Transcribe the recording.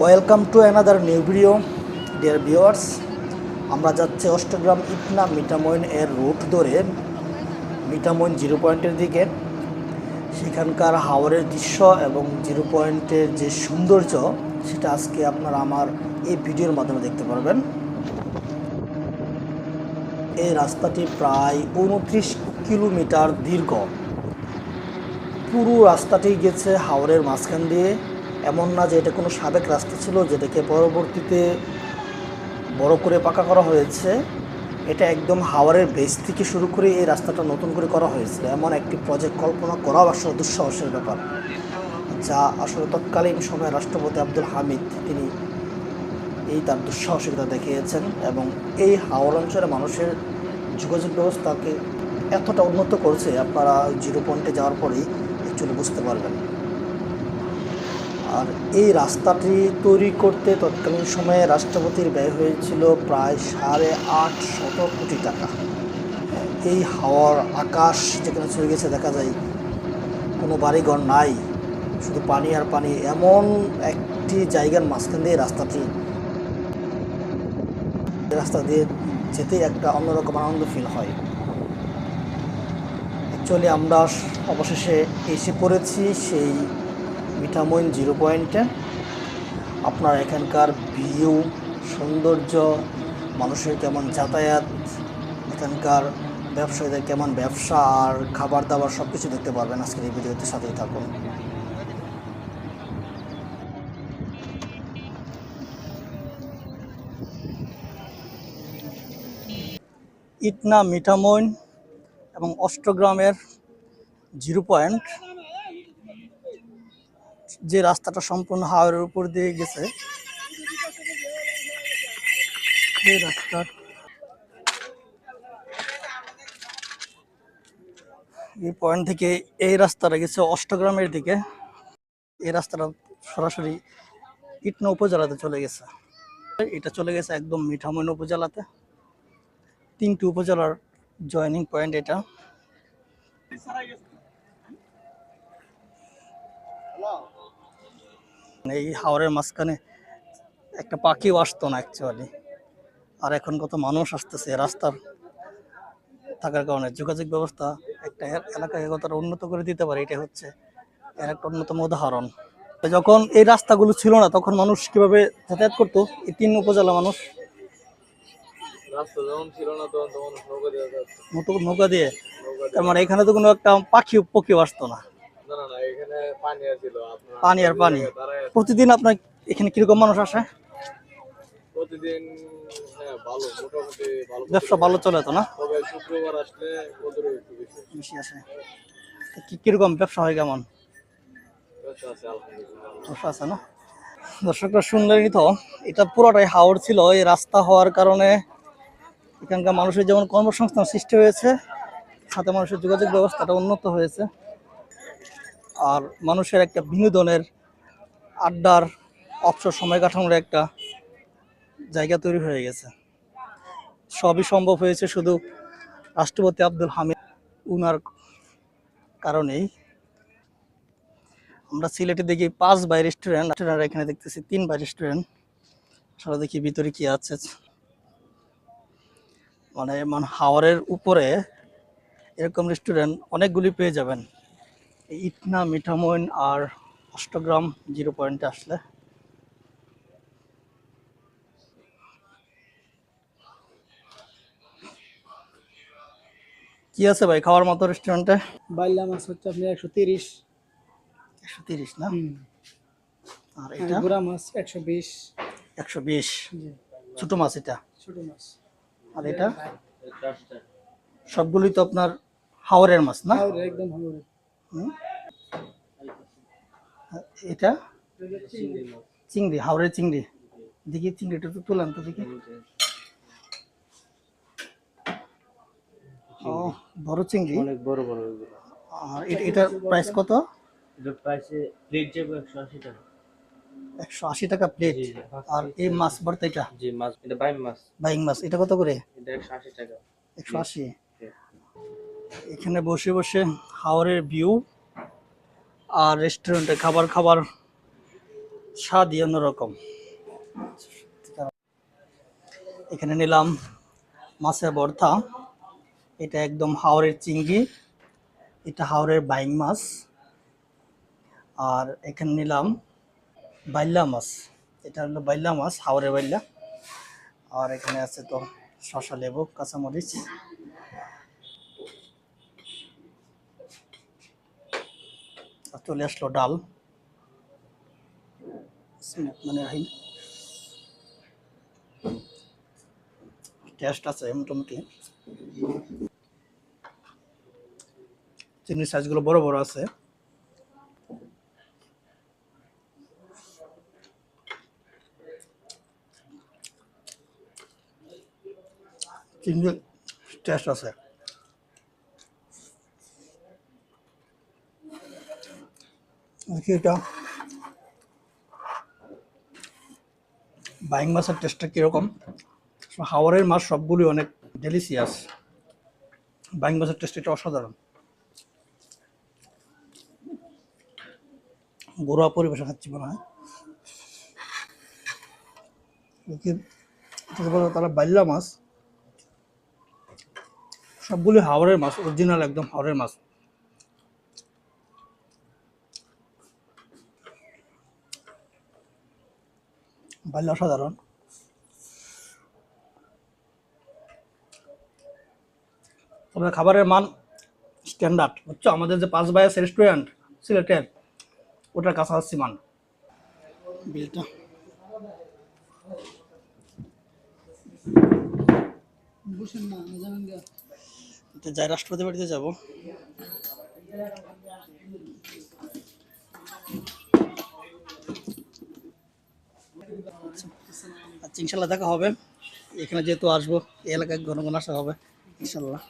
Welcome to another new video dear viewers. আমরা যাচ্ছি অষ্টগ্রাম ইটনা মিঠামইন এর রুট ধরে মিঠামইন জিরো পয়েন্টের দিকে। সেখানকার হাওরের দৃশ্য এবং জিরো পয়েন্টের যে সৌন্দর্য সেটা আজকে আপনারা আমার এই ভিডিওর মাধ্যমে দেখতে পারবেন। এই রাস্তাটি প্রায় 29 কিলোমিটার দীর্ঘ। পুরো রাস্তাটি গেছে হাওরের মাঝখান দিয়ে। এমন না যে এটা কোনো সাবেক রাস্তা ছিল যেটাকে পরবর্তীতে বড় করে পাকা করা হয়েছে। এটা একদম হাওরের বেস থেকে শুরু করে এই রাস্তাটা নতুন করে করা হয়েছিল। এমন একটি প্রজেক্ট কল্পনা করাও আসলে দুঃসাহসের ব্যাপার, যা আসলে তৎকালীন সময়ে রাষ্ট্রপতি আব্দুল হামিদ তিনি তার দুঃসাহসিকতা দেখিয়েছেন এবং এই হাওর অঞ্চলের মানুষের যোগাযোগ ব্যবস্থাকে এতটা উন্নত করছে আপনারা জিরো পয়েন্টে যাওয়ার পরেই অ্যাকচুয়ালি বুঝতে পারবেন। আর এই রাস্তাটি তৈরি করতে তৎকালীন সময়ে রাষ্ট্রপতির ব্যয় হয়েছিল প্রায় 850 কোটি টাকা। এই হাওয়ার আকাশ যেখানে ছুঁয়ে গেছে দেখা যায় কোনো বাড়িঘর নাই, শুধু পানি আর পানি। এমন একটি জায়গার মাঝখান দিয়ে রাস্তা দিয়ে যেতে একটা অন্যরকম আনন্দ ফিল হয়। অ্যাকচুয়ালি আমরা অবশেষে এসে পড়েছি সেই মিঠামইন জিরো পয়েন্টে। আপনার এখানকার ভিউ, সৌন্দর্য, মানুষের কেমন যাতায়াত, এখানকার ব্যবসায়ীদের কেমন ব্যবসা আর খাবার দাবার সব কিছু দেখতে পারবেন আজকের এই ভিডিওতে। সাথেই থাকুন। ইটনা মিঠামইন এবং অষ্টগ্রামের জিরো পয়েন্ট, যে রাস্তাটা সম্পূর্ণ হাওরের উপর দিয়ে গেছে, এই রাস্তার এই পয়েন্ট থেকে এই রাস্তাটা গেছে অষ্টগ্রামের দিকে। এই রাস্তাটা সরাসরি ইটনা উপজেলাতে চলে গেছে। এটা চলে গেছে একদম মিঠামইন উপজেলাতে। 3টি উপজেলার জয়েনিং পয়েন্ট এটা। এই হাওরের মাঝখানে একটা পাখিও আসতো না অ্যাকচুয়ালি, আর এখন কত মানুষ আসতেছে। রাস্তার থাকার কারণে যোগাযোগ ব্যবস্থা একটা এলাকাকে কতটা উন্নত করে দিতে পারে, এটা হচ্ছে এর একটা অন্যতম উদাহরণ। যখন এই রাস্তাগুলো ছিল না তখন মানুষ কিভাবে যাতায়াত করতো? এই 3 উপজেলা মানুষ নৌকা দিয়ে। তার মানে এখানে তো কোনো একটা পক্ষীও আসতো না। পানি আর পানি। প্রতিদিন আপনার এখানে কিরকম মানুষ আসে? প্রতিদিন ব্যবসা ভালো চলে তো না? তবে শুক্রবার আসলে ওদের একটু বেশি আসে। কিরকম ব্যবসা হয়, কেমন ব্যবসা আছে না? দর্শকরা শুনলেনই তো, এটা পুরোটাই হাওর ছিল। এই রাস্তা হওয়ার কারণে এখানকার মানুষের যেমন কর্মসংস্থান সৃষ্টি হয়েছে, সাথে মানুষের যোগাযোগ ব্যবস্থাটা উন্নত হয়েছে, আর মানুষের একটা বিনোদনের, আড্ডার, অবসর সময় কাটানোর একটা জায়গা তৈরি হয়ে গেছে। সবই সম্ভব হয়েছে শুধু রাষ্ট্রপতি আব্দুল হামিদ উনার কারণেই। আমরা সিলেটে দেখি 5 বাই রেস্টুরেন্ট, এখানে দেখতেছি 3 বাই রেস্টুরেন্ট। আসলে দেখি ভিতরে কি আছে। মানে হাওরের উপরে এরকম রেস্টুরেন্ট অনেকগুলি পেয়ে যাবেন ইটনা মিঠামইন আর অষ্টগ্রাম জিরো পয়েন্টে আসলে। কি আছে ভাই খাওয়ার মতো রেস্টুরেন্টে? বাইলা মাছ হচ্ছে আপনার 130। 130 না? আর এটা গুড়া মাছ 120। 120 ছোট মাছ এটা। ছোট মাছ। আর এটা সবগুলোই তো আপনার হাওরের মাছ না? হাওরে, একদম হাওরে। এটা চিংড়ি, হাওরের চিংড়ি। দেখি চিংড়িটা তো তুলেন তো দেখি। ও বড় চিংড়ি, অনেক বড় বড়। আর এটার প্রাইস কত? এটার প্রাইসে প্লেট যাবে 180 টাকা। 180 টাকা প্লেট। আর এই মাছ ভর্তা এটা? জি, মাছ এটা বাইং মাছ। বাইং মাছ এটা কত করে? এটা 180 টাকা। 180। এখানে বসে বসে হাওরের ভিউ আর রেস্টুরেন্টে খাবার স্বাদই অন্যরকম। এখানে নিলাম মাছের ভর্তা, এটা একদম হাওরের চিংড়ি, এটা হাওরের বাইং মাছ। আর এখানে নিলাম বাইল্লা মাছ, এটা হলো বাইল্লা মাছ, হাওরের বাইল্লা। আর এখানে আছে তো শসা, লেবু, কাঁচামরিচ। আর চলে আসলো ডাল, মানে টেস্ট আছে মোটামুটি। চিংড়ির সাইজগুলো বড় বড় আছে। চিংড়ির টেস্ট আছে। দেখি এটা বাইং মাছের টেস্টটা কীরকম। হাওরের মাছ সবগুলি অনেক ডেলিশিয়াস, বাইং মাছের টেস্ট এটা অসাধারণ। ঘরোয়া পরিবেশে খাচ্ছি মনে হয়। দেখি তারা বাইল্লা মাছ, সবগুলি হাওরের মাছ, অরিজিনাল একদম হাওরের মাছ। বাইল্লা অসাধারণ। তবে খাবারের মান স্ট্যান্ডার্ড, বুঝছো, আমাদের যে 5 বাইস রেস্টুরেন্ট সিলেটের, ওটার কাছাকাছি মান। বিলটা বুঝছেন না জানেন গা। যাই রাষ্ট্রপতি বাড়িতে যাব। আচ্ছা, ইনশাল্লাহ দেখা হবে। এখানে যেহেতু আসবো, এই এলাকায় ঘন ঘন আসা হবে ইনশাল্লাহ।